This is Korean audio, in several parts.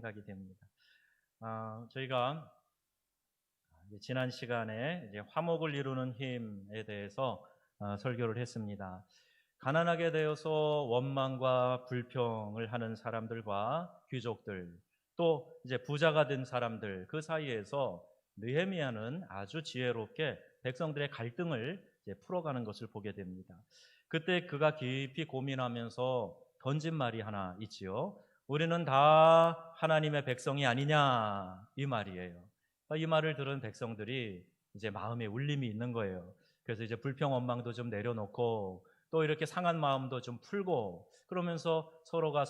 생각이 됩니다. 저희가 지난 시간에 이제 화목을 이루는 힘에 대해서 설교를 했습니다. 가난하게 되어서 원망과 불평을 하는 사람들과 귀족들, 또 이제 부자가 된 사람들, 그 사이에서 느헤미야는 아주 지혜롭게 백성들의 갈등을 이제 풀어가는 것을 보게 됩니다. 그때 그가 깊이 고민하면서 던진 말이 하나 있지요. 우리는 다 하나님의 백성이 아니냐, 이 말이에요. 이 말을 들은 백성들이 이제 마음에 울림이 있는 거예요. 그래서 이제 불평 원망도 좀 내려놓고 또 이렇게 상한 마음도 좀 풀고 그러면서 서로가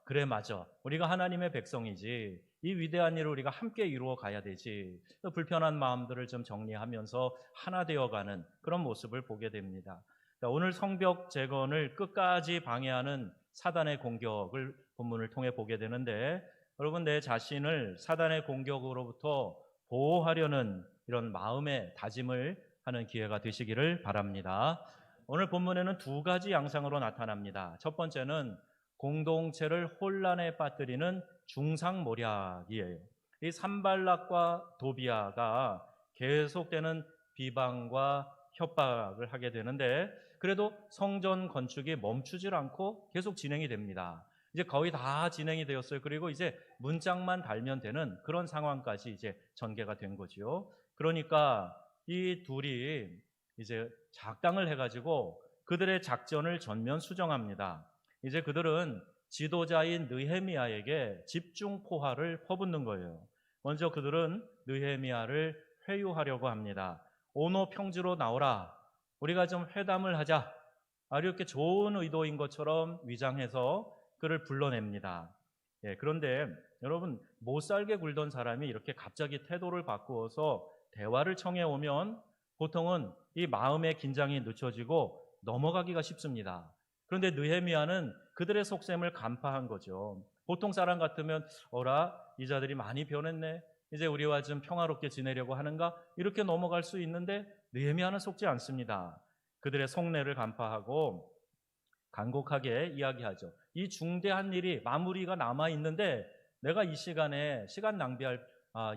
그래 맞아, 우리가 하나님의 백성이지, 이 위대한 일을 우리가 함께 이루어 가야 되지, 또 불편한 마음들을 좀 정리하면서 하나 되어가는 그런 모습을 보게 됩니다. 오늘 성벽 재건을 끝까지 방해하는 사단의 공격을 본문을 통해 보게 되는데, 여러분, 내 자신을 사단의 공격으로부터 보호하려는 이런 마음의 다짐을 하는 기회가 되시기를 바랍니다. 오늘 본문에는 두 가지 양상으로 나타납니다. 첫 번째는 공동체를 혼란에 빠뜨리는 중상모략이에요. 이 산발락과 도비아가 계속되는 비방과 협박을 하게 되는데, 그래도 성전 건축이 멈추질 않고 계속 진행이 됩니다. 이제 거의 다 진행이 되었어요. 그리고 이제 문짝만 달면 되는 그런 상황까지 이제 전개가 된 거지요. 그러니까 이 둘이 이제 작당을 해가지고 그들의 작전을 전면 수정합니다. 이제 그들은 지도자인 느헤미야에게 집중 포화를 퍼붓는 거예요. 먼저 그들은 느헤미야를 회유하려고 합니다. 오노 평지로 나오라, 우리가 좀 회담을 하자, 이렇게 좋은 의도인 것처럼 위장해서 그를 불러냅니다. 그런데 여러분, 못 살게 굴던 사람이 이렇게 갑자기 태도를 바꾸어서 대화를 청해 오면 보통은 이 마음의 긴장이 늦춰지고 넘어가기가 쉽습니다. 그런데 느헤미야는 그들의 속셈을 간파한 거죠. 보통 사람 같으면 어라, 이 자들이 많이 변했네, 이제 우리와 좀 평화롭게 지내려고 하는가, 이렇게 넘어갈 수 있는데 느헤미야는 속지 않습니다. 그들의 속내를 간파하고 간곡하게 이야기하죠. 이 중대한 일이 마무리가 남아 있는데 내가 이 시간에 시간 낭비할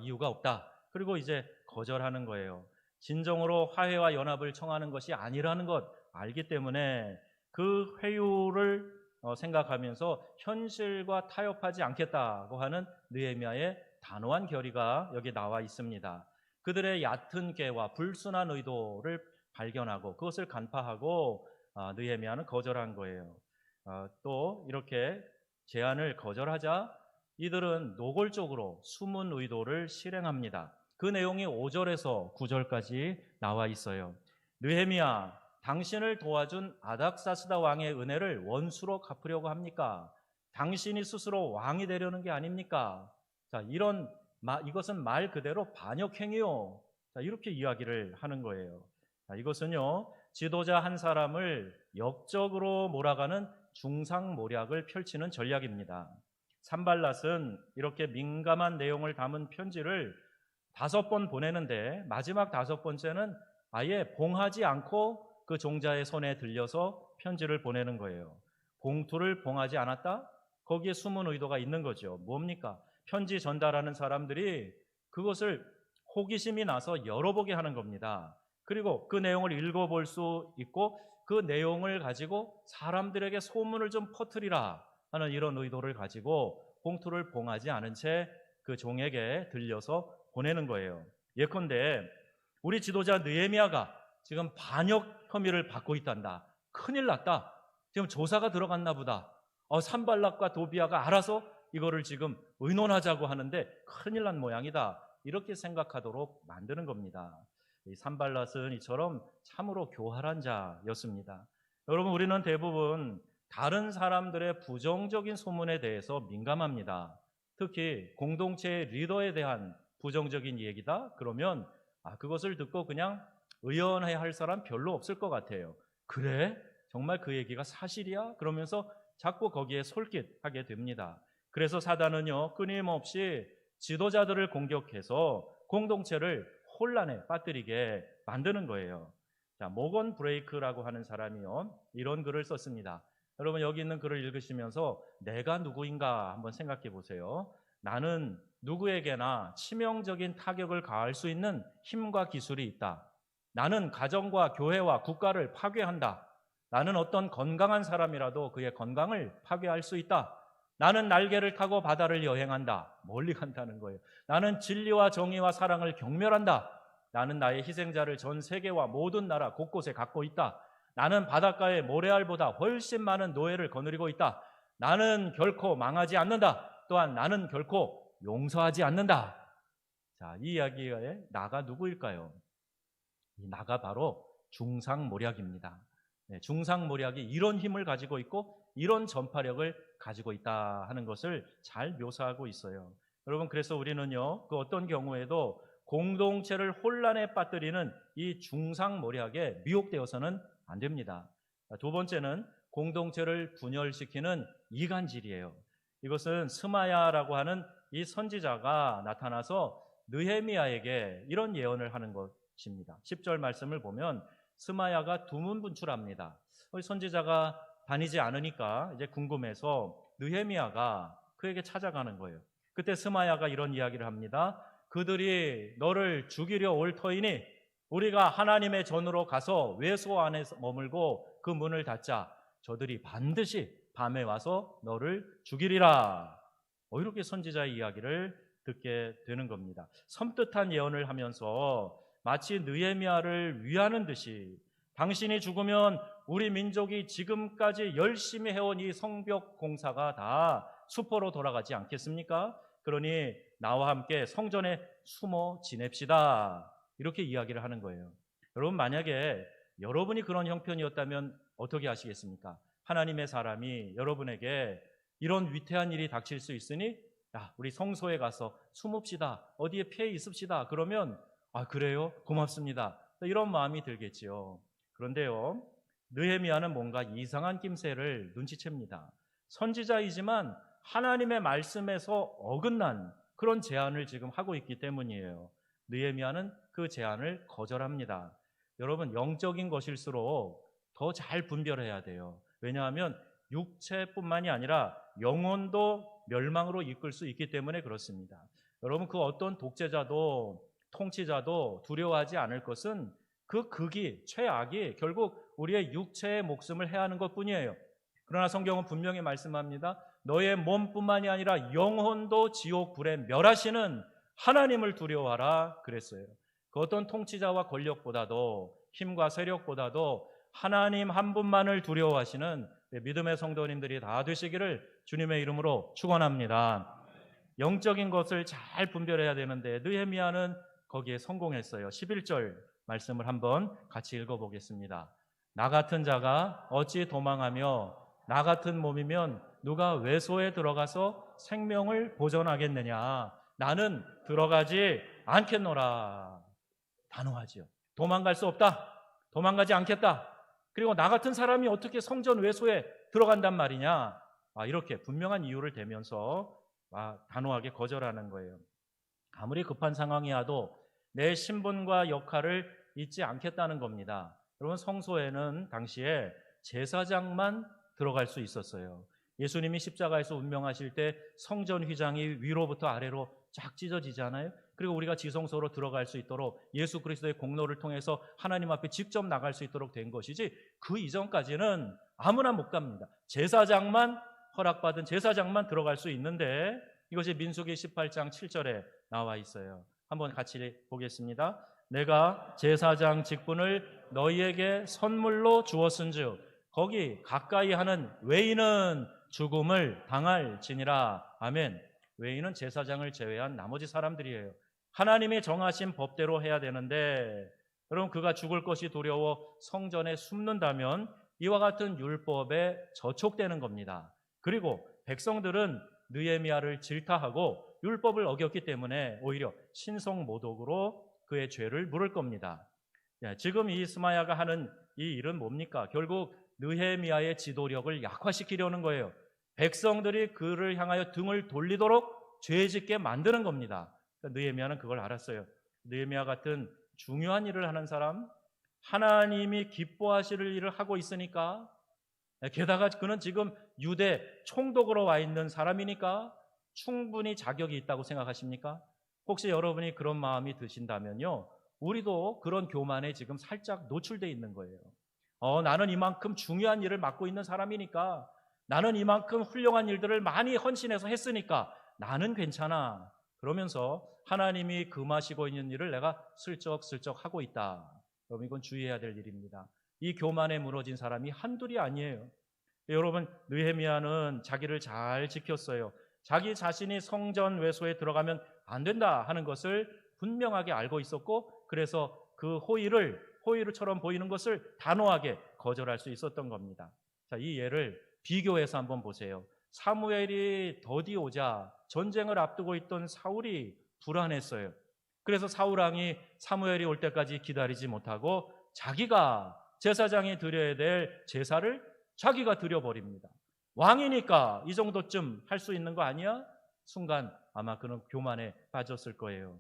이유가 없다. 그리고 이제 거절하는 거예요. 진정으로 화해와 연합을 청하는 것이 아니라는 것 알기 때문에 그 회유를 생각하면서 현실과 타협하지 않겠다고 하는 느헤미야의 단호한 결의가 여기 나와 있습니다. 그들의 얕은 깨와 불순한 의도를 발견하고 그것을 간파하고 느헤미야는 거절한 거예요. 또 이렇게 제안을 거절하자 이들은 노골적으로 숨은 의도를 실행합니다. 그 내용이 5절에서 9절까지 나와 있어요. 느헤미야, 당신을 도와준 아닥사스다 왕의 은혜를 원수로 갚으려고 합니까? 당신이 스스로 왕이 되려는 게 아닙니까? 자, 이것은 말 그대로 반역행위요. 자, 이렇게 이야기를 하는 거예요. 자, 이것은요, 지도자 한 사람을 역적으로 몰아가는 중상모략을 펼치는 전략입니다. 산발랏은 이렇게 민감한 내용을 담은 편지를 5번 보내는데 마지막 5번째는 아예 봉하지 않고 그 종자의 손에 들려서 편지를 보내는 거예요. 봉투를 봉하지 않았다? 거기에 숨은 의도가 있는 거죠. 뭡니까? 편지 전달하는 사람들이 그것을 호기심이 나서 열어보게 하는 겁니다. 그리고 그 내용을 읽어볼 수 있고 그 내용을 가지고 사람들에게 소문을 좀 퍼뜨리라 하는 이런 의도를 가지고 봉투를 봉하지 않은 채 그 종에게 들려서 보내는 거예요. 예컨대 우리 지도자 느헤미야가 지금 반역 혐의를 받고 있단다. 큰일 났다. 지금 조사가 들어갔나 보다. 산발락과 도비아가 알아서 이거를 지금 의논하자고 하는데 큰일 난 모양이다. 이렇게 생각하도록 만드는 겁니다. 이 산발랏은 이처럼 참으로 교활한 자였습니다. 여러분, 우리는 대부분 다른 사람들의 부정적인 소문에 대해서 민감합니다. 특히 공동체의 리더에 대한 부정적인 얘기다? 그러면 그것을 듣고 그냥 의연해야 할 사람 별로 없을 것 같아요. 그래? 정말 그 얘기가 사실이야? 그러면서 자꾸 거기에 솔깃하게 됩니다. 그래서 사단은요, 끊임없이 지도자들을 공격해서 공동체를 혼란에 빠뜨리게 만드는 거예요. 자, 모건 브레이크라고 하는 사람이요, 이런 글을 썼습니다. 여러분 여기 있는 글을 읽으시면서 내가 누구인가 한번 생각해 보세요. 나는 누구에게나 치명적인 타격을 가할 수 있는 힘과 기술이 있다. 나는 가정과 교회와 국가를 파괴한다. 나는 어떤 건강한 사람이라도 그의 건강을 파괴할 수 있다. 나는 날개를 타고 바다를 여행한다. 멀리 간다는 거예요. 나는 진리와 정의와 사랑을 경멸한다. 나는 나의 희생자를 전 세계와 모든 나라 곳곳에 갖고 있다. 나는 바닷가의 모래알보다 훨씬 많은 노예를 거느리고 있다. 나는 결코 망하지 않는다. 또한 나는 결코 용서하지 않는다. 자, 이 이야기의 나가 누구일까요? 이 나가 바로 중상모략입니다. 네, 중상모략이 이런 힘을 가지고 있고 이런 전파력을 가지고 있다 하는 것을 잘 묘사하고 있어요. 여러분, 그래서 우리는요, 그 어떤 경우에도 공동체를 혼란에 빠뜨리는 이 중상모략에 미혹되어서는 안 됩니다. 두 번째는 공동체를 분열시키는 이간질이에요. 이것은 스마야라고 하는 이 선지자가 나타나서 느헤미야에게 이런 예언을 하는 것입니다. 10절 말씀을 보면 스마야가 두문분출합니다. 선지자가 다니지 않으니까 이제 궁금해서 느헤미야가 그에게 찾아가는 거예요. 그때 스마야가 이런 이야기를 합니다. 그들이 너를 죽이려 올 터이니 우리가 하나님의 전으로 가서 외소 안에 머물고 그 문을 닫자. 저들이 반드시 밤에 와서 너를 죽이리라. 이렇게 선지자의 이야기를 듣게 되는 겁니다. 섬뜩한 예언을 하면서 마치 느헤미야를 위하는 듯이 당신이 죽으면 우리 민족이 지금까지 열심히 해온 이 성벽 공사가 다 수포로 돌아가지 않겠습니까? 그러니 나와 함께 성전에 숨어 지냅시다. 이렇게 이야기를 하는 거예요. 여러분, 만약에 여러분이 그런 형편이었다면 어떻게 하시겠습니까? 하나님의 사람이 여러분에게 이런 위태한 일이 닥칠 수 있으니 야, 우리 성소에 가서 숨읍시다. 어디에 피해 있읍시다. 그러면 아, 그래요? 고맙습니다. 이런 마음이 들겠지요. 그런데요, 느헤미야는 뭔가 이상한 낌새를 눈치챕니다. 선지자이지만 하나님의 말씀에서 어긋난 그런 제안을 지금 하고 있기 때문이에요. 느헤미야는 그 제안을 거절합니다. 여러분, 영적인 것일수록 더 잘 분별해야 돼요. 왜냐하면 육체뿐만이 아니라 영혼도 멸망으로 이끌 수 있기 때문에 그렇습니다. 여러분, 그 어떤 독재자도 통치자도 두려워하지 않을 것은 그 극이, 최악이 결국 우리의 육체의 목숨을 해하는 것뿐이에요. 그러나 성경은 분명히 말씀합니다. 너의 몸뿐만이 아니라 영혼도 지옥 불에 멸하시는 하나님을 두려워하라 그랬어요. 그 어떤 통치자와 권력보다도 힘과 세력보다도 하나님 한 분만을 두려워하시는 믿음의 성도님들이 다 되시기를 주님의 이름으로 축원합니다. 영적인 것을 잘 분별해야 되는데 느헤미야는 거기에 성공했어요. 11절 말씀을 한번 같이 읽어보겠습니다. 나 같은 자가 어찌 도망하며 나 같은 몸이면 누가 외소에 들어가서 생명을 보존하겠느냐. 나는 들어가지 않겠노라. 단호하지요. 도망갈 수 없다. 도망가지 않겠다. 그리고 나 같은 사람이 어떻게 성전 외소에 들어간단 말이냐. 이렇게 분명한 이유를 대면서 단호하게 거절하는 거예요. 아무리 급한 상황이어도 내 신분과 역할을 잊지 않겠다는 겁니다. 여러분, 성소에는 당시에 제사장만 들어갈 수 있었어요. 예수님이 십자가에서 운명하실 때 성전 휘장이 위로부터 아래로 쫙 찢어지잖아요. 그리고 우리가 지성소로 들어갈 수 있도록 예수 그리스도의 공로를 통해서 하나님 앞에 직접 나갈 수 있도록 된 것이지 그 이전까지는 아무나 못 갑니다. 제사장만 허락받은 제사장만 들어갈 수 있는데 이것이 민수기 18장 7절에 나와 있어요. 한번 같이 보겠습니다. 내가 제사장 직분을 너희에게 선물로 주었은즉 거기 가까이 하는 외인은 죽음을 당할지니라. 아멘. 외인은 제사장을 제외한 나머지 사람들이에요. 하나님이 정하신 법대로 해야 되는데 여러분, 그가 죽을 것이 두려워 성전에 숨는다면 이와 같은 율법에 저촉되는 겁니다. 그리고 백성들은 느헤미야를 질타하고 율법을 어겼기 때문에 오히려 신성모독으로 그의 죄를 물을 겁니다. 지금 이 스마야가 하는 이 일은 뭡니까? 결국 느헤미야의 지도력을 약화시키려는 거예요. 백성들이 그를 향하여 등을 돌리도록 죄짓게 만드는 겁니다. 느헤미야는 그걸 알았어요. 느헤미야 같은 중요한 일을 하는 사람, 하나님이 기뻐하실 일을 하고 있으니까 게다가 그는 지금 유대 총독으로 와 있는 사람이니까 충분히 자격이 있다고 생각하십니까? 혹시 여러분이 그런 마음이 드신다면요, 우리도 그런 교만에 지금 살짝 노출되어 있는 거예요. 나는 이만큼 중요한 일을 맡고 있는 사람이니까, 나는 이만큼 훌륭한 일들을 많이 헌신해서 했으니까 나는 괜찮아. 그러면서 하나님이 금하시고 있는 일을 내가 슬쩍슬쩍 하고 있다. 여러분, 이건 주의해야 될 일입니다. 이 교만에 무너진 사람이 한둘이 아니에요. 여러분, 느헤미야는 자기를 잘 지켰어요. 자기 자신이 성전 외소에 들어가면 안 된다 하는 것을 분명하게 알고 있었고, 그래서 그 호의처럼 보이는 것을 단호하게 거절할 수 있었던 겁니다. 자, 이 예를 비교해서 한번 보세요. 사무엘이 더디 오자 전쟁을 앞두고 있던 사울이 불안했어요. 그래서 사울 왕이 사무엘이 올 때까지 기다리지 못하고 자기가 제사장이 드려야 될 제사를 자기가 드려버립니다. 왕이니까 이 정도쯤 할 수 있는 거 아니야? 순간 아마 그는 교만에 빠졌을 거예요.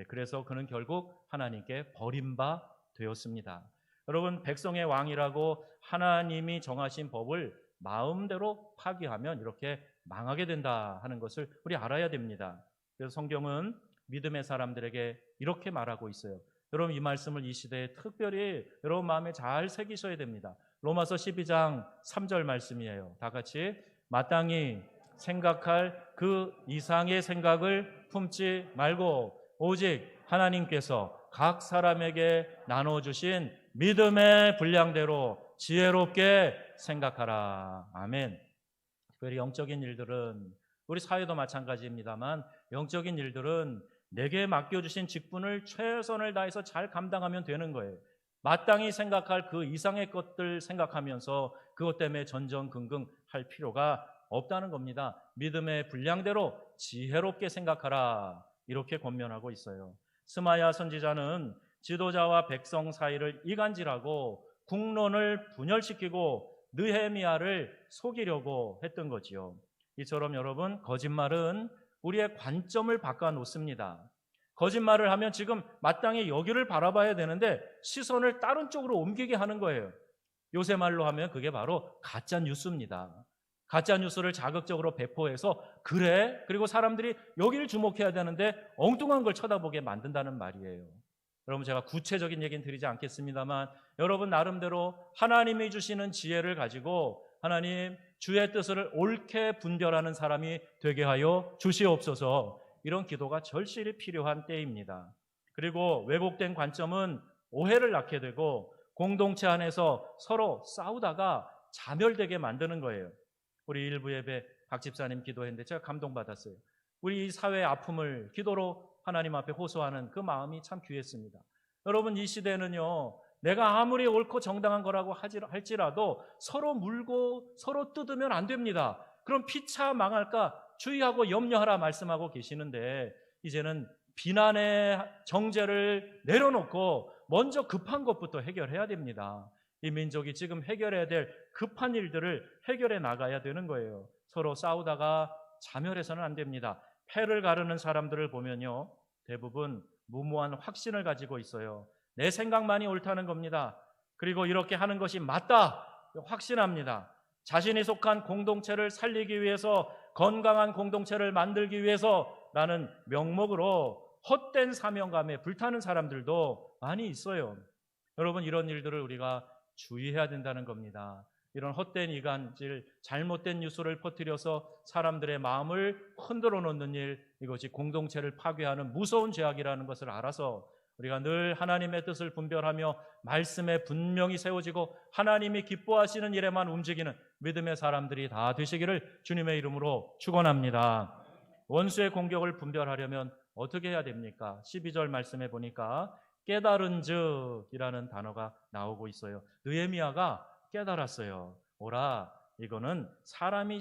그래서 그는 결국 하나님께 버림바 되었습니다. 여러분, 백성의 왕이라고 하나님이 정하신 법을 마음대로 파기하면 이렇게 망하게 된다 하는 것을 우리 알아야 됩니다. 그래서 성경은 믿음의 사람들에게 이렇게 말하고 있어요. 여러분, 이 말씀을 이 시대에 특별히 여러분 마음에 잘 새기셔야 됩니다. 로마서 12장 3절 말씀이에요. 다 같이 마땅히 생각할 그 이상의 생각을 품지 말고 오직 하나님께서 각 사람에게 나눠주신 믿음의 분량대로 지혜롭게 생각하라. 아멘. 특별히 영적인 일들은, 우리 사회도 마찬가지입니다만, 영적인 일들은 내게 맡겨주신 직분을 최선을 다해서 잘 감당하면 되는 거예요. 마땅히 생각할 그 이상의 것들 생각하면서 그것 때문에 전전긍긍할 필요가 없다는 겁니다. 믿음의 분량대로 지혜롭게 생각하라, 이렇게 권면하고 있어요. 스마야 선지자는 지도자와 백성 사이를 이간질하고 국론을 분열시키고 느헤미야를 속이려고 했던 거지요. 이처럼 여러분, 거짓말은 우리의 관점을 바꿔놓습니다. 거짓말을 하면 지금 마땅히 여기를 바라봐야 되는데 시선을 다른 쪽으로 옮기게 하는 거예요. 요새 말로 하면 그게 바로 가짜 뉴스입니다. 가짜 뉴스를 자극적으로 배포해서 그래? 그리고 사람들이 여기를 주목해야 되는데 엉뚱한 걸 쳐다보게 만든다는 말이에요. 여러분, 제가 구체적인 얘기는 드리지 않겠습니다만 여러분 나름대로 하나님이 주시는 지혜를 가지고 하나님, 주의 뜻을 옳게 분별하는 사람이 되게 하여 주시옵소서, 이런 기도가 절실히 필요한 때입니다. 그리고 왜곡된 관점은 오해를 낳게 되고 공동체 안에서 서로 싸우다가 자멸되게 만드는 거예요. 우리 일부 예배 박 집사님 기도했는데 제가 감동받았어요. 우리 이 사회의 아픔을 기도로 하나님 앞에 호소하는 그 마음이 참 귀했습니다. 여러분, 이 시대는요, 내가 아무리 옳고 정당한 거라고 할지라도 서로 물고 서로 뜯으면 안 됩니다. 그럼 피차 망할까 주의하고 염려하라 말씀하고 계시는데, 이제는 비난의 정죄를 내려놓고 먼저 급한 것부터 해결해야 됩니다. 이 민족이 지금 해결해야 될 급한 일들을 해결해 나가야 되는 거예요. 서로 싸우다가 자멸해서는 안 됩니다. 패를 가르는 사람들을 보면요, 대부분 무모한 확신을 가지고 있어요. 내 생각만이 옳다는 겁니다. 그리고 이렇게 하는 것이 맞다 확신합니다. 자신이 속한 공동체를 살리기 위해서, 건강한 공동체를 만들기 위해서라는 명목으로 헛된 사명감에 불타는 사람들도 많이 있어요. 여러분, 이런 일들을 우리가 주의해야 된다는 겁니다. 이런 헛된 이간질, 잘못된 뉴스를 퍼뜨려서 사람들의 마음을 흔들어 놓는 일, 이것이 공동체를 파괴하는 무서운 죄악이라는 것을 알아서 우리가 늘 하나님의 뜻을 분별하며 말씀에 분명히 세워지고 하나님이 기뻐하시는 일에만 움직이는 믿음의 사람들이 다 되시기를 주님의 이름으로 축원합니다. 원수의 공격을 분별하려면 어떻게 해야 됩니까? 12절 말씀에 보니까 깨달은즉이라는 단어가 나오고 있어요. 느헤미야가 깨달았어요. 오라, 이거는 사람이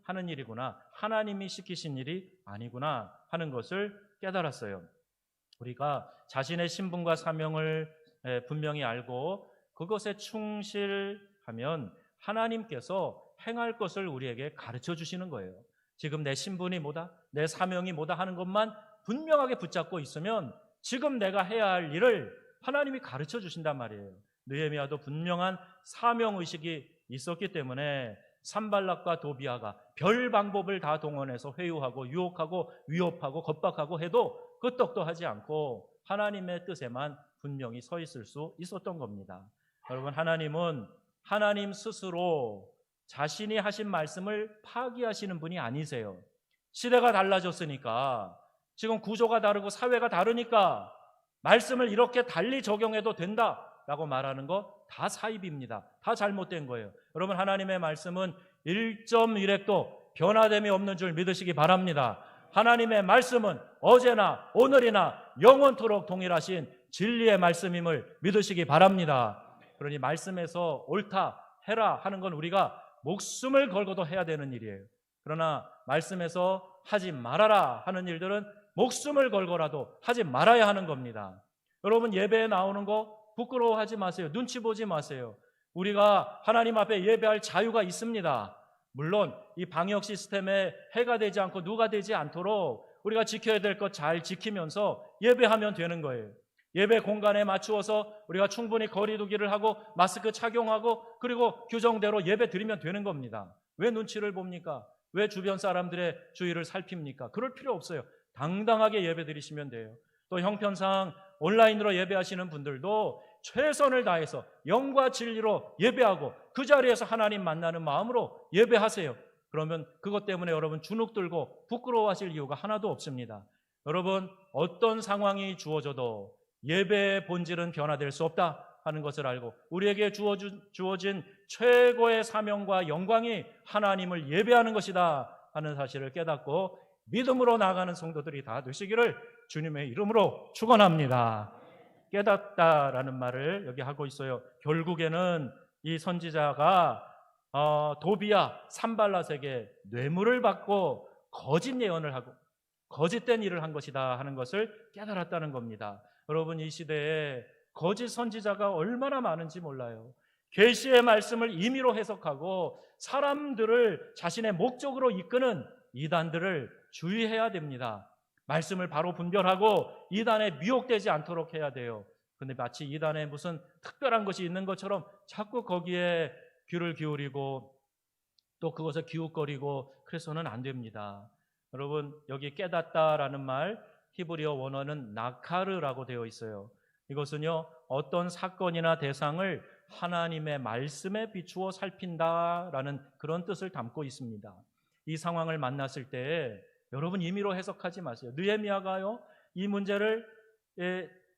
하는 일이구나, 하나님이 시키신 일이 아니구나 하는 것을 깨달았어요. 우리가 자신의 신분과 사명을 분명히 알고 그것에 충실하면 하나님께서 행할 것을 우리에게 가르쳐 주시는 거예요. 지금 내 신분이 뭐다, 내 사명이 뭐다 하는 것만 분명하게 붙잡고 있으면 지금 내가 해야 할 일을 하나님이 가르쳐 주신단 말이에요. 느헤미야도 분명한 사명의식이 있었기 때문에 산발락과 도비아가 별 방법을 다 동원해서 회유하고 유혹하고 위협하고 겁박하고 해도 끄떡도 하지 않고 하나님의 뜻에만 분명히 서 있을 수 있었던 겁니다. 여러분, 하나님은 하나님 스스로 자신이 하신 말씀을 파기하시는 분이 아니세요. 시대가 달라졌으니까, 지금 구조가 다르고 사회가 다르니까 말씀을 이렇게 달리 적용해도 된다라고 말하는 거 다 사입입니다. 다 잘못된 거예요. 여러분, 하나님의 말씀은 1.1핵도 변화됨이 없는 줄 믿으시기 바랍니다. 하나님의 말씀은 어제나 오늘이나 영원토록 동일하신 진리의 말씀임을 믿으시기 바랍니다. 그러니 말씀에서 옳다 해라 하는 건 우리가 목숨을 걸고도 해야 되는 일이에요. 그러나 말씀에서 하지 말아라 하는 일들은 목숨을 걸고라도 하지 말아야 하는 겁니다. 여러분, 예배에 나오는 거 부끄러워하지 마세요. 눈치 보지 마세요. 우리가 하나님 앞에 예배할 자유가 있습니다. 물론 이 방역 시스템에 해가 되지 않고 누가 되지 않도록 우리가 지켜야 될 것 잘 지키면서 예배하면 되는 거예요. 예배 공간에 맞추어서 우리가 충분히 거리 두기를 하고 마스크 착용하고 그리고 규정대로 예배 드리면 되는 겁니다. 왜 눈치를 봅니까? 왜 주변 사람들의 주의를 살핍니까? 그럴 필요 없어요. 당당하게 예배 드리시면 돼요. 또 형편상 온라인으로 예배하시는 분들도 최선을 다해서 영과 진리로 예배하고 그 자리에서 하나님 만나는 마음으로 예배하세요. 그러면 그것 때문에 여러분 주눅 들고 부끄러워하실 이유가 하나도 없습니다. 여러분, 어떤 상황이 주어져도 예배의 본질은 변화될 수 없다 하는 것을 알고 우리에게 주어진 최고의 사명과 영광이 하나님을 예배하는 것이다 하는 사실을 깨닫고 믿음으로 나아가는 성도들이 다 되시기를 주님의 이름으로 축원합니다. 깨닫다라는 말을 여기 하고 있어요. 결국에는 이 선지자가 도비야 산발랏에게 뇌물을 받고 거짓 예언을 하고 거짓된 일을 한 것이다 하는 것을 깨달았다는 겁니다. 여러분, 이 시대에 거짓 선지자가 얼마나 많은지 몰라요. 계시의 말씀을 임의로 해석하고 사람들을 자신의 목적으로 이끄는 이단들을 주의해야 됩니다. 말씀을 바로 분별하고 이단에 미혹되지 않도록 해야 돼요. 그런데 마치 이단에 무슨 특별한 것이 있는 것처럼 자꾸 거기에 귀를 기울이고 또 그것을 기웃거리고 그래서는 안 됩니다. 여러분, 여기 깨닫다라는 말 히브리어 원어는 나카르라고 되어 있어요. 이것은요, 어떤 사건이나 대상을 하나님의 말씀에 비추어 살핀다라는 그런 뜻을 담고 있습니다. 이 상황을 만났을 때 여러분 임의로 해석하지 마세요. 느헤미야가요, 이 문제를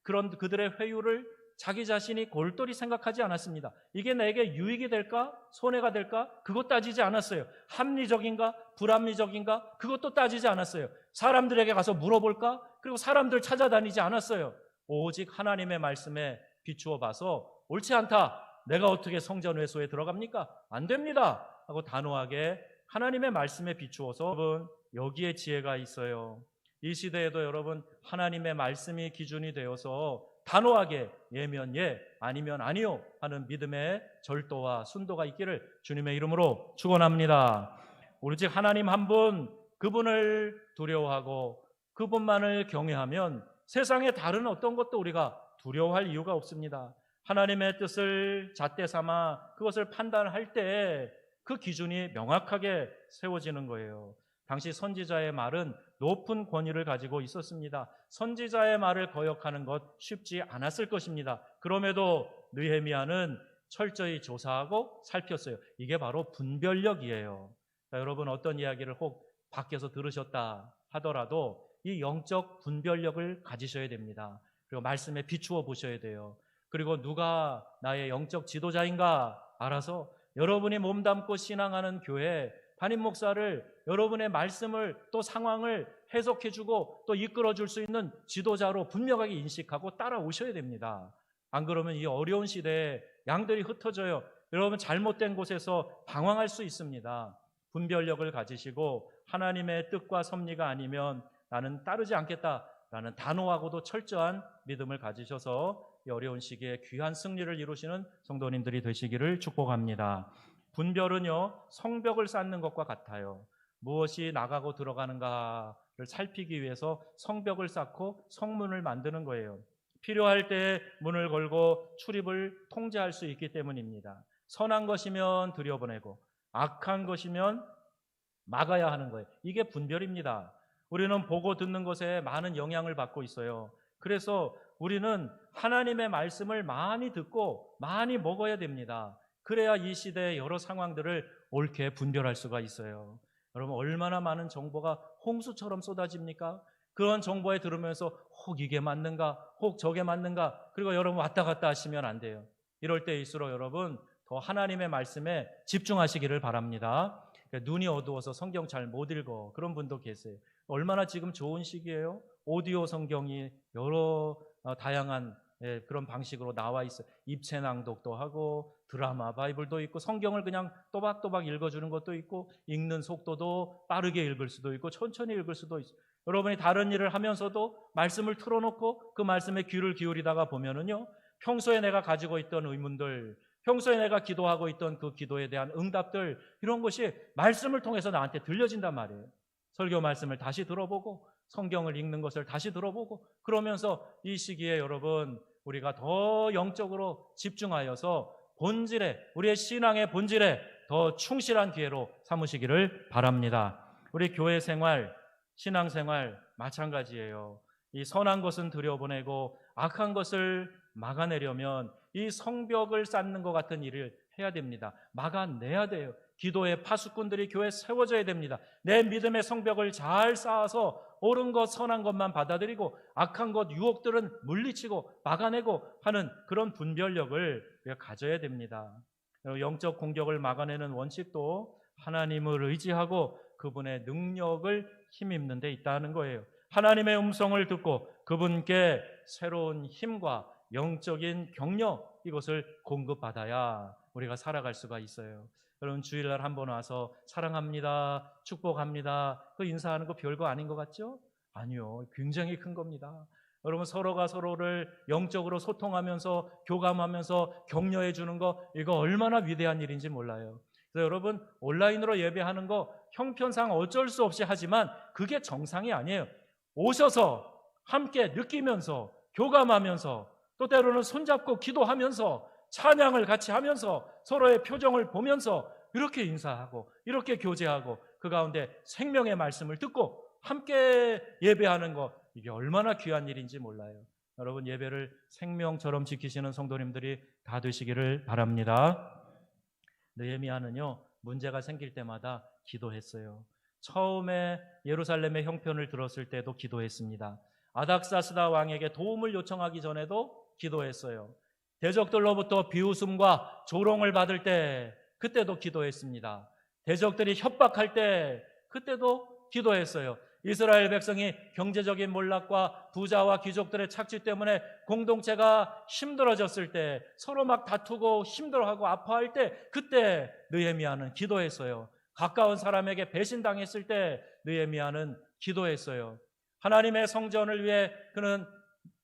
그런 그들의 회유를 자기 자신이 골똘히 생각하지 않았습니다. 이게 내게 유익이 될까? 손해가 될까? 그것 따지지 않았어요. 합리적인가? 불합리적인가? 그것도 따지지 않았어요. 사람들에게 가서 물어볼까? 그리고 사람들 찾아다니지 않았어요. 오직 하나님의 말씀에 비추어 봐서 옳지 않다. 내가 어떻게 성전 회소에 들어갑니까? 안 됩니다. 하고 단호하게 하나님의 말씀에 비추어서 여러분, 여기에 지혜가 있어요. 이 시대에도 여러분, 하나님의 말씀이 기준이 되어서 단호하게 예면 예, 아니면 아니요 하는 믿음의 절도와 순도가 있기를 주님의 이름으로 축원합니다. 오직 하나님 한 분, 그분을 두려워하고 그분만을 경외하면 세상의 다른 어떤 것도 우리가 두려워할 이유가 없습니다. 하나님의 뜻을 잣대 삼아 그것을 판단할 때 그 기준이 명확하게 세워지는 거예요. 당시 선지자의 말은 높은 권위를 가지고 있었습니다. 선지자의 말을 거역하는 것 쉽지 않았을 것입니다. 그럼에도 느헤미야는 철저히 조사하고 살폈어요. 이게 바로 분별력이에요. 자, 여러분, 어떤 이야기를 혹 밖에서 들으셨다 하더라도 이 영적 분별력을 가지셔야 됩니다. 그리고 말씀에 비추어 보셔야 돼요. 그리고 누가 나의 영적 지도자인가 알아서 여러분이 몸담고 신앙하는 교회 담임 목사를 여러분의 말씀을 또 상황을 해석해주고 또 이끌어줄 수 있는 지도자로 분명하게 인식하고 따라오셔야 됩니다. 안 그러면 이 어려운 시대에 양들이 흩어져요. 여러분, 잘못된 곳에서 방황할 수 있습니다. 분별력을 가지시고 하나님의 뜻과 섭리가 아니면 나는 따르지 않겠다라는 단호하고도 철저한 믿음을 가지셔서 이 어려운 시기에 귀한 승리를 이루시는 성도님들이 되시기를 축복합니다. 분별은요, 성벽을 쌓는 것과 같아요. 무엇이 나가고 들어가는가를 살피기 위해서 성벽을 쌓고 성문을 만드는 거예요. 필요할 때 문을 걸고 출입을 통제할 수 있기 때문입니다. 선한 것이면 들여보내고 악한 것이면 막아야 하는 거예요. 이게 분별입니다. 우리는 보고 듣는 것에 많은 영향을 받고 있어요. 그래서 우리는 하나님의 말씀을 많이 듣고 많이 먹어야 됩니다. 그래야 이 시대의 여러 상황들을 옳게 분별할 수가 있어요. 여러분, 얼마나 많은 정보가 홍수처럼 쏟아집니까? 그런 정보에 들으면서 혹 이게 맞는가, 혹 저게 맞는가, 그리고 여러분 왔다 갔다 하시면 안 돼요. 이럴 때일수록 여러분 더 하나님의 말씀에 집중하시기를 바랍니다. 눈이 어두워서 성경 잘 못 읽어, 그런 분도 계세요. 얼마나 지금 좋은 시기예요. 오디오 성경이 여러 다양한 그런 방식으로 나와 있어요. 입체 낭독도 하고 드라마 바이블도 있고 성경을 그냥 또박또박 읽어주는 것도 있고 읽는 속도도 빠르게 읽을 수도 있고 천천히 읽을 수도 있어요. 여러분이 다른 일을 하면서도 말씀을 틀어놓고 그 말씀에 귀를 기울이다가 보면은요, 평소에 내가 가지고 있던 의문들, 평소에 내가 기도하고 있던 그 기도에 대한 응답들, 이런 것이 말씀을 통해서 나한테 들려진단 말이에요. 설교 말씀을 다시 들어보고 성경을 읽는 것을 다시 들어보고, 그러면서 이 시기에 여러분 우리가 더 영적으로 집중하여서 본질에, 우리의 신앙의 본질에 더 충실한 기회로 삼으시기를 바랍니다. 우리 교회 생활, 신앙 생활 마찬가지예요. 이 선한 것은 들여보내고 악한 것을 막아내려면 이 성벽을 쌓는 것 같은 일을 해야 됩니다. 막아내야 돼요. 기도의 파수꾼들이 교회에 세워져야 됩니다. 내 믿음의 성벽을 잘 쌓아서 옳은 것, 선한 것만 받아들이고 악한 것, 유혹들은 물리치고 막아내고 하는 그런 분별력을 우리가 가져야 됩니다. 영적 공격을 막아내는 원칙도 하나님을 의지하고 그분의 능력을 힘입는 데 있다는 거예요. 하나님의 음성을 듣고 그분께 새로운 힘과 영적인 격려, 이것을 공급받아야 우리가 살아갈 수가 있어요. 여러분, 주일날 한번 와서 사랑합니다, 축복합니다, 그 인사하는 거 별거 아닌 것 같죠? 아니요, 굉장히 큰 겁니다. 여러분, 서로가 서로를 영적으로 소통하면서 교감하면서 격려해 주는 거, 이거 얼마나 위대한 일인지 몰라요. 그래서 여러분, 온라인으로 예배하는 거 형편상 어쩔 수 없이 하지만 그게 정상이 아니에요. 오셔서 함께 느끼면서 교감하면서 또 때로는 손잡고 기도하면서 찬양을 같이 하면서 서로의 표정을 보면서 이렇게 인사하고 이렇게 교제하고 그 가운데 생명의 말씀을 듣고 함께 예배하는 것, 이게 얼마나 귀한 일인지 몰라요. 여러분, 예배를 생명처럼 지키시는 성도님들이 다 되시기를 바랍니다. 느헤미야는요, 문제가 생길 때마다 기도했어요. 처음에 예루살렘의 형편을 들었을 때도 기도했습니다. 아닥사스다 왕에게 도움을 요청하기 전에도 기도했어요. 대적들로부터 비웃음과 조롱을 받을 때 그때도 기도했습니다. 대적들이 협박할 때 그때도 기도했어요. 이스라엘 백성이 경제적인 몰락과 부자와 귀족들의 착취 때문에 공동체가 힘들어졌을 때, 서로 막 다투고 힘들어하고 아파할 때 그때 느헤미야는 기도했어요. 가까운 사람에게 배신당했을 때 느헤미야는 기도했어요. 하나님의 성전을 위해 그는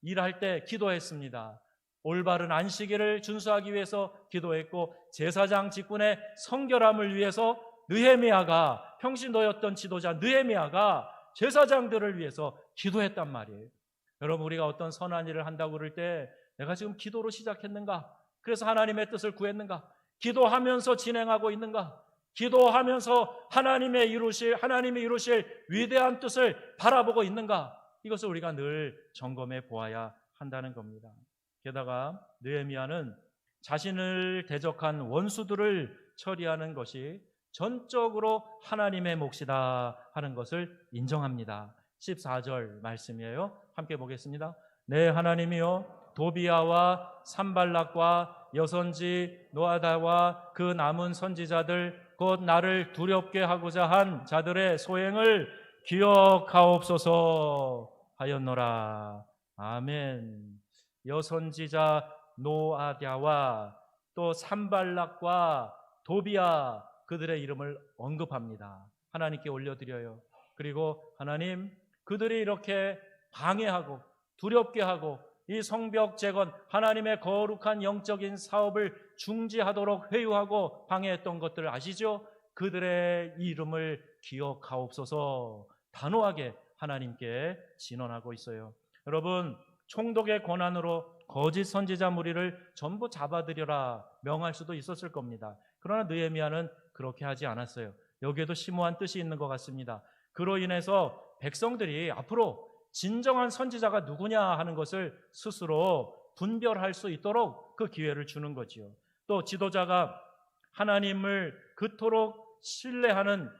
일할 때 기도했습니다. 올바른 안식일을 준수하기 위해서 기도했고 제사장 직분의 성결함을 위해서 느헤미야가, 평신도였던 지도자 느헤미야가 제사장들을 위해서 기도했단 말이에요. 여러분, 우리가 어떤 선한 일을 한다고 그럴 때 내가 지금 기도로 시작했는가? 그래서 하나님의 뜻을 구했는가? 기도하면서 진행하고 있는가? 기도하면서 하나님이 이루실 위대한 뜻을 바라보고 있는가? 이것을 우리가 늘 점검해 보아야 한다는 겁니다. 게다가 느헤미야는 자신을 대적한 원수들을 처리하는 것이 전적으로 하나님의 몫이다 하는 것을 인정합니다. 14절 말씀이에요. 함께 보겠습니다. 네, 하나님이여, 도비야와 산발락과 여선지 노아다와 그 남은 선지자들 곧 나를 두렵게 하고자 한 자들의 소행을 기억하옵소서 하였노라. 아멘. 여선지자 노아랴와 또 산발락과 도비야, 그들의 이름을 언급합니다. 하나님께 올려드려요. 그리고 하나님, 그들이 이렇게 방해하고 두렵게 하고 이 성벽 재건, 하나님의 거룩한 영적인 사업을 중지하도록 회유하고 방해했던 것들을 아시죠? 그들의 이름을 기억하옵소서 단호하게 하나님께 진언하고 있어요. 여러분, 총독의 권한으로 거짓 선지자 무리를 전부 잡아들여라 명할 수도 있었을 겁니다. 그러나 느헤미야는 그렇게 하지 않았어요. 여기에도 심오한 뜻이 있는 것 같습니다. 그로 인해서 백성들이 앞으로 진정한 선지자가 누구냐 하는 것을 스스로 분별할 수 있도록 그 기회를 주는 거지요. 또 지도자가 하나님을 그토록 신뢰하는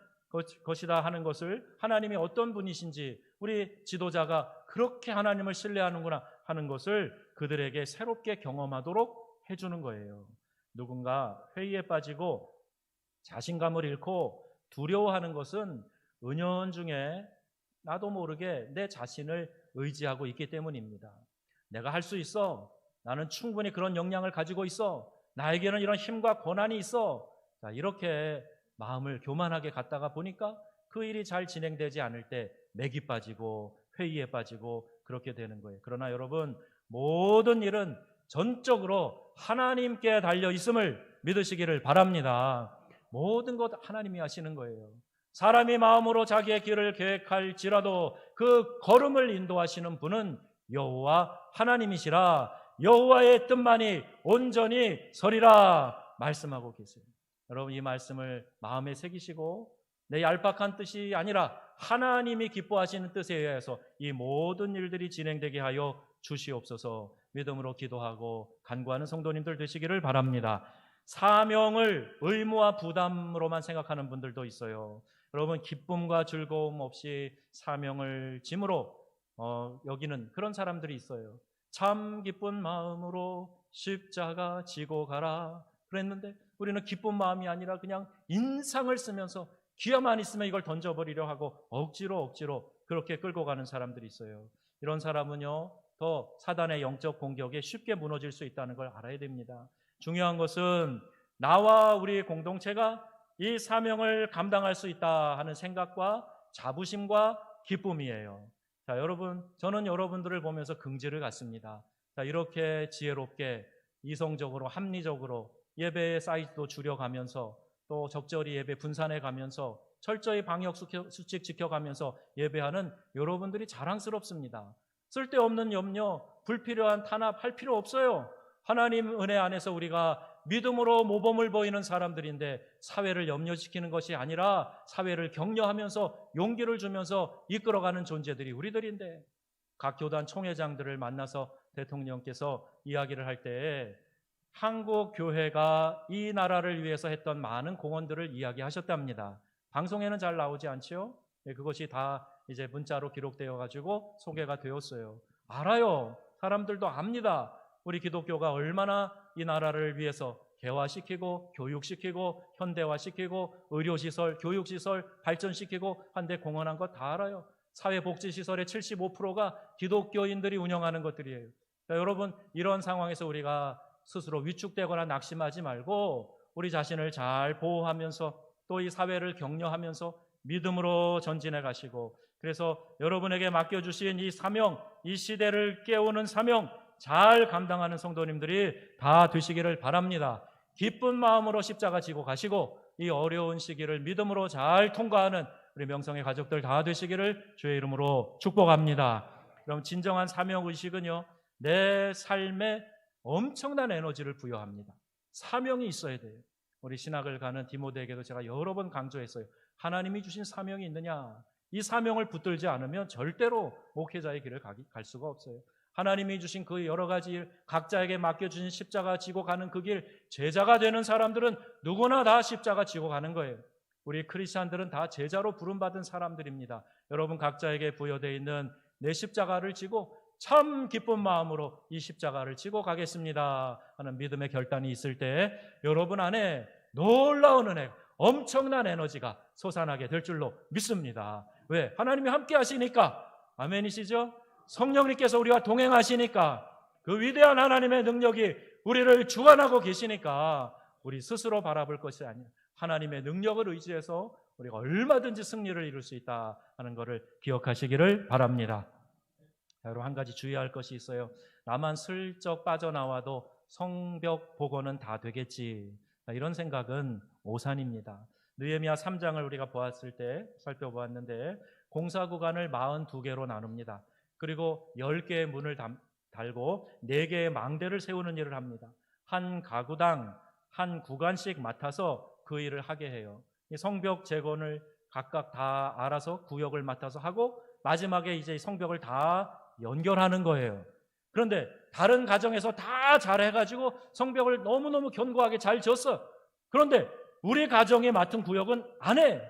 것이다 하는 것을, 하나님이 어떤 분이신지, 우리 지도자가 그렇게 하나님을 신뢰하는구나 하는 것을 그들에게 새롭게 경험하도록 해주는 거예요. 누군가 회의에 빠지고 자신감을 잃고 두려워하는 것은 은연중에 나도 모르게 내 자신을 의지하고 있기 때문입니다. 내가 할 수 있어. 나는 충분히 그런 역량을 가지고 있어. 나에게는 이런 힘과 권한이 있어. 자, 이렇게 마음을 교만하게 갖다가 보니까 그 일이 잘 진행되지 않을 때 맥이 빠지고 회의에 빠지고 그렇게 되는 거예요. 그러나 여러분, 모든 일은 전적으로 하나님께 달려 있음을 믿으시기를 바랍니다. 모든 것 하나님이 하시는 거예요. 사람이 마음으로 자기의 길을 계획할지라도 그 걸음을 인도하시는 분은 여호와 하나님이시라. 여호와의 뜻만이 온전히 서리라 말씀하고 계세요. 여러분, 이 말씀을 마음에 새기시고 내 얄팍한 뜻이 아니라 하나님이 기뻐하시는 뜻에 의해서 이 모든 일들이 진행되게 하여 주시옵소서. 믿음으로 기도하고 간구하는 성도님들 되시기를 바랍니다. 사명을 의무와 부담으로만 생각하는 분들도 있어요. 여러분, 기쁨과 즐거움 없이 사명을 짐으로 여기는 그런 사람들이 있어요. 참 기쁜 마음으로 십자가 지고 가라 그랬는데 우리는 기쁜 마음이 아니라 그냥 인상을 쓰면서 기회만 있으면 이걸 던져버리려 하고 억지로 그렇게 끌고 가는 사람들이 있어요. 이런 사람은요, 더 사단의 영적 공격에 쉽게 무너질 수 있다는 걸 알아야 됩니다. 중요한 것은 나와 우리 공동체가 이 사명을 감당할 수 있다 하는 생각과 자부심과 기쁨이에요. 자, 여러분, 저는 여러분들을 보면서 긍지를 갖습니다. 자, 이렇게 지혜롭게 이성적으로 합리적으로 예배의 사이즈도 줄여가면서 또 적절히 예배 분산해 가면서 철저히 방역 수칙 지켜가면서 예배하는 여러분들이 자랑스럽습니다. 쓸데없는 염려, 불필요한 탄압할 필요 없어요. 하나님 은혜 안에서 우리가 믿음으로 모범을 보이는 사람들인데 사회를 염려시키는 것이 아니라 사회를 격려하면서 용기를 주면서 이끌어가는 존재들이 우리들인데, 각 교단 총회장들을 만나서 대통령께서 이야기를 할 때 한국 교회가 이 나라를 위해서 했던 많은 공헌들을 이야기하셨답니다. 방송에는 잘 나오지 않지요? 그것이 다 이제 문자로 기록되어 가지고 소개가 되었어요. 알아요. 사람들도 압니다. 우리 기독교가 얼마나 이 나라를 위해서 개화시키고 교육시키고 현대화시키고 의료시설, 교육시설 발전시키고 한데 공헌한 것 다 알아요. 사회복지시설의 75%가 기독교인들이 운영하는 것들이에요. 그러니까 여러분, 이런 상황에서 우리가 스스로 위축되거나 낙심하지 말고 우리 자신을 잘 보호하면서 또 이 사회를 격려하면서 믿음으로 전진해 가시고, 그래서 여러분에게 맡겨주신 이 사명, 이 시대를 깨우는 사명 잘 감당하는 성도님들이 다 되시기를 바랍니다. 기쁜 마음으로 십자가 지고 가시고 이 어려운 시기를 믿음으로 잘 통과하는 우리 명성의 가족들 다 되시기를 주의 이름으로 축복합니다. 그럼 진정한 사명의식은요, 내 삶에 엄청난 에너지를 부여합니다. 사명이 있어야 돼요. 우리 신학을 가는 디모데에게도 제가 여러 번 강조했어요. 하나님이 주신 사명이 있느냐? 이 사명을 붙들지 않으면 절대로 목회자의 길을 갈 수가 없어요. 하나님이 주신 그 여러 가지 일, 각자에게 맡겨주신 십자가 지고 가는 그 길, 제자가 되는 사람들은 누구나 다 십자가 지고 가는 거예요. 우리 크리스찬들은 다 제자로 부름받은 사람들입니다. 여러분 각자에게 부여되어 있는 내 십자가를 지고 참 기쁜 마음으로 이 십자가를 지고 가겠습니다 하는 믿음의 결단이 있을 때 여러분 안에 놀라운 은혜, 엄청난 에너지가 솟아나게 될 줄로 믿습니다. 왜? 하나님이 함께 하시니까. 아멘이시죠? 성령님께서 우리와 동행하시니까, 그 위대한 하나님의 능력이 우리를 주관하고 계시니까 우리 스스로 바라볼 것이 아니라 하나님의 능력을 의지해서 우리가 얼마든지 승리를 이룰 수 있다 하는 것을 기억하시기를 바랍니다. 여러분, 한 가지 주의할 것이 있어요. 나만 슬쩍 빠져나와도 성벽 복원은 다 되겠지, 이런 생각은 오산입니다. 느헤미야 3장을 우리가 보았을 때 살펴보았는데 공사 구간을 42개로 나눕니다. 그리고 10개의 문을 달고 4개의 망대를 세우는 일을 합니다. 한 가구당 한 구간씩 맡아서 그 일을 하게 해요. 이 성벽 재건을 각각 다 알아서 구역을 맡아서 하고 마지막에 이제 성벽을 다 연결하는 거예요. 그런데 다른 가정에서 다 잘해가지고 성벽을 너무너무 견고하게 잘 지었어. 그런데 우리 가정에 맡은 구역은 안 해.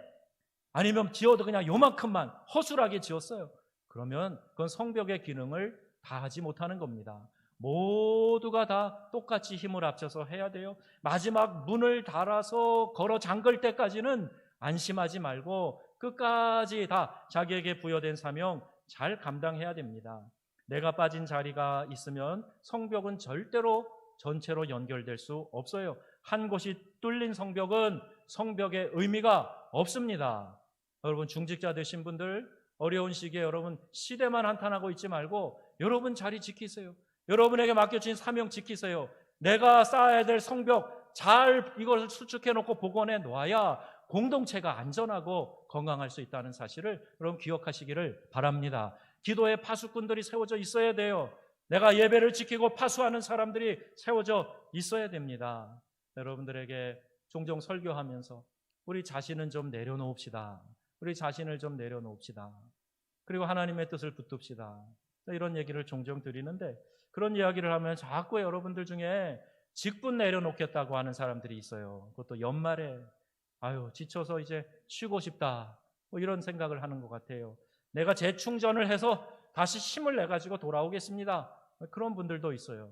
아니면 지어도 그냥 요만큼만 허술하게 지었어요. 그러면 그건 성벽의 기능을 다 하지 못하는 겁니다. 모두가 다 똑같이 힘을 합쳐서 해야 돼요. 마지막 문을 달아서 걸어 잠글 때까지는 안심하지 말고 끝까지 다 자기에게 부여된 사명 잘 감당해야 됩니다. 내가 빠진 자리가 있으면 성벽은 절대로 전체로 연결될 수 없어요. 한 곳이 뚫린 성벽은 성벽의 의미가 없습니다. 여러분 중직자 되신 분들 어려운 시기에 여러분 시대만 한탄하고 있지 말고 여러분 자리 지키세요. 여러분에게 맡겨진 사명 지키세요. 내가 쌓아야 될 성벽 잘 이걸 수축해 놓고 복원해 놓아야 공동체가 안전하고 건강할 수 있다는 사실을 여러분 기억하시기를 바랍니다. 기도의 파수꾼들이 세워져 있어야 돼요. 내가 예배를 지키고 파수하는 사람들이 세워져 있어야 됩니다. 여러분들에게 종종 설교하면서 우리 자신은 좀 내려놓읍시다. 우리 자신을 좀 내려놓읍시다. 그리고 하나님의 뜻을 붙듭시다. 이런 얘기를 종종 드리는데 그런 이야기를 하면 자꾸 여러분들 중에 직분 내려놓겠다고 하는 사람들이 있어요. 그것도 연말에 아유 지쳐서 이제 쉬고 싶다 뭐 이런 생각을 하는 것 같아요. 내가 재충전을 해서 다시 힘을 내가지고 돌아오겠습니다. 그런 분들도 있어요.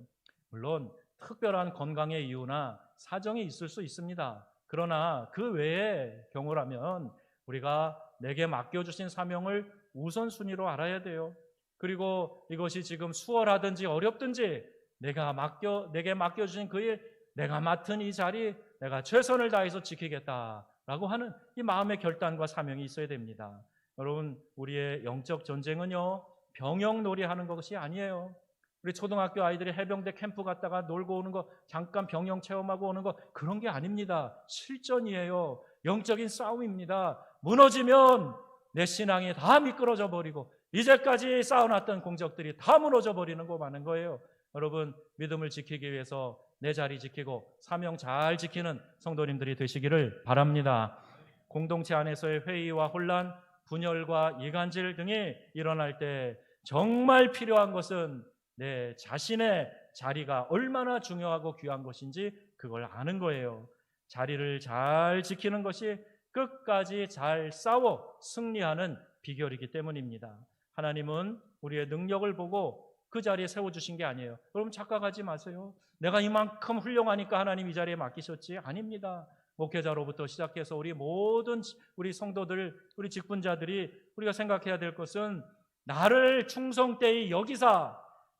물론 특별한 건강의 이유나 사정이 있을 수 있습니다. 그러나 그 외의 경우라면 우리가 내게 맡겨주신 사명을 우선순위로 알아야 돼요. 그리고 이것이 지금 수월하든지 어렵든지 내게 맡겨주신 그 일, 내가 맡은 이 자리, 내가 최선을 다해서 지키겠다라고 하는 이 마음의 결단과 사명이 있어야 됩니다. 여러분, 우리의 영적 전쟁은요, 병영놀이 하는 것이 아니에요. 우리 초등학교 아이들이 해병대 캠프 갔다가 놀고 오는 거, 잠깐 병영 체험하고 오는 거, 그런 게 아닙니다. 실전이에요. 영적인 싸움입니다. 무너지면 내 신앙이 다 미끄러져 버리고 이제까지 쌓아놨던 공적들이 다 무너져 버리는 거 많은 거예요. 여러분, 믿음을 지키기 위해서 내 자리 지키고 사명 잘 지키는 성도님들이 되시기를 바랍니다. 공동체 안에서의 회의와 혼란, 분열과 이간질 등이 일어날 때 정말 필요한 것은 내 자신의 자리가 얼마나 중요하고 귀한 것인지 그걸 아는 거예요. 자리를 잘 지키는 것이 끝까지 잘 싸워 승리하는 비결이기 때문입니다. 하나님은 우리의 능력을 보고 그 자리에 세워주신 게 아니에요. 여러분 착각하지 마세요. 내가 이만큼 훌륭하니까 하나님 이 자리에 맡기셨지? 아닙니다. 목회자로부터 시작해서 우리 모든 우리 성도들, 우리 직분자들이 우리가 생각해야 될 것은 나를 충성되이 여기사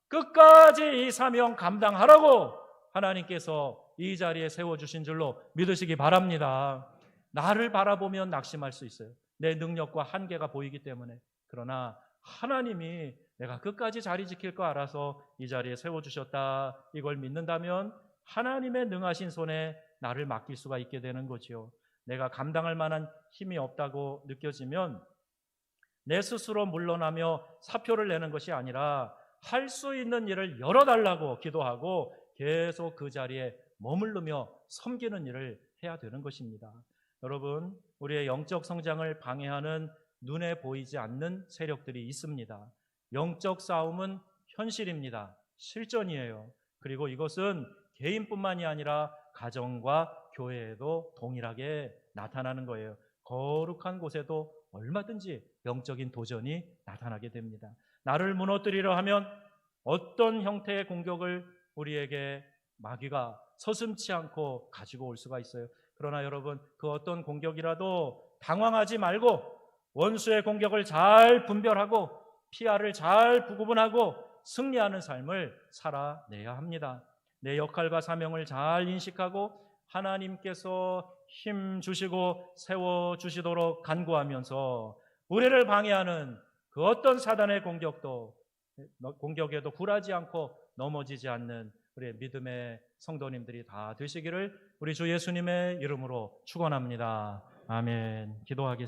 끝까지 이 사명 감당하라고 하나님께서 이 자리에 세워주신 줄로 믿으시기 바랍니다. 나를 바라보면 낙심할 수 있어요. 내 능력과 한계가 보이기 때문에. 그러나 하나님이 내가 끝까지 자리 지킬 거 알아서 이 자리에 세워주셨다, 이걸 믿는다면 하나님의 능하신 손에 나를 맡길 수가 있게 되는 거지요. 내가 감당할 만한 힘이 없다고 느껴지면 내 스스로 물러나며 사표를 내는 것이 아니라 할 수 있는 일을 열어달라고 기도하고 계속 그 자리에 머무르며 섬기는 일을 해야 되는 것입니다. 여러분, 우리의 영적 성장을 방해하는 눈에 보이지 않는 세력들이 있습니다. 영적 싸움은 현실입니다. 실전이에요. 그리고 이것은 개인뿐만이 아니라 가정과 교회에도 동일하게 나타나는 거예요. 거룩한 곳에도 얼마든지 영적인 도전이 나타나게 됩니다. 나를 무너뜨리려 하면 어떤 형태의 공격을 우리에게 마귀가 서슴지 않고 가지고 올 수가 있어요. 그러나 여러분, 그 어떤 공격이라도 당황하지 말고 원수의 공격을 잘 분별하고 피하를 잘 구분하고 승리하는 삶을 살아내야 합니다. 내 역할과 사명을 잘 인식하고 하나님께서 힘 주시고 세워 주시도록 간구하면서 우리를 방해하는 그 어떤 사단의 공격에도 굴하지 않고 넘어지지 않는 우리의 믿음의 성도님들이 다 되시기를 우리 주 예수님의 이름으로 축원합니다. 아멘. 기도하겠습니다.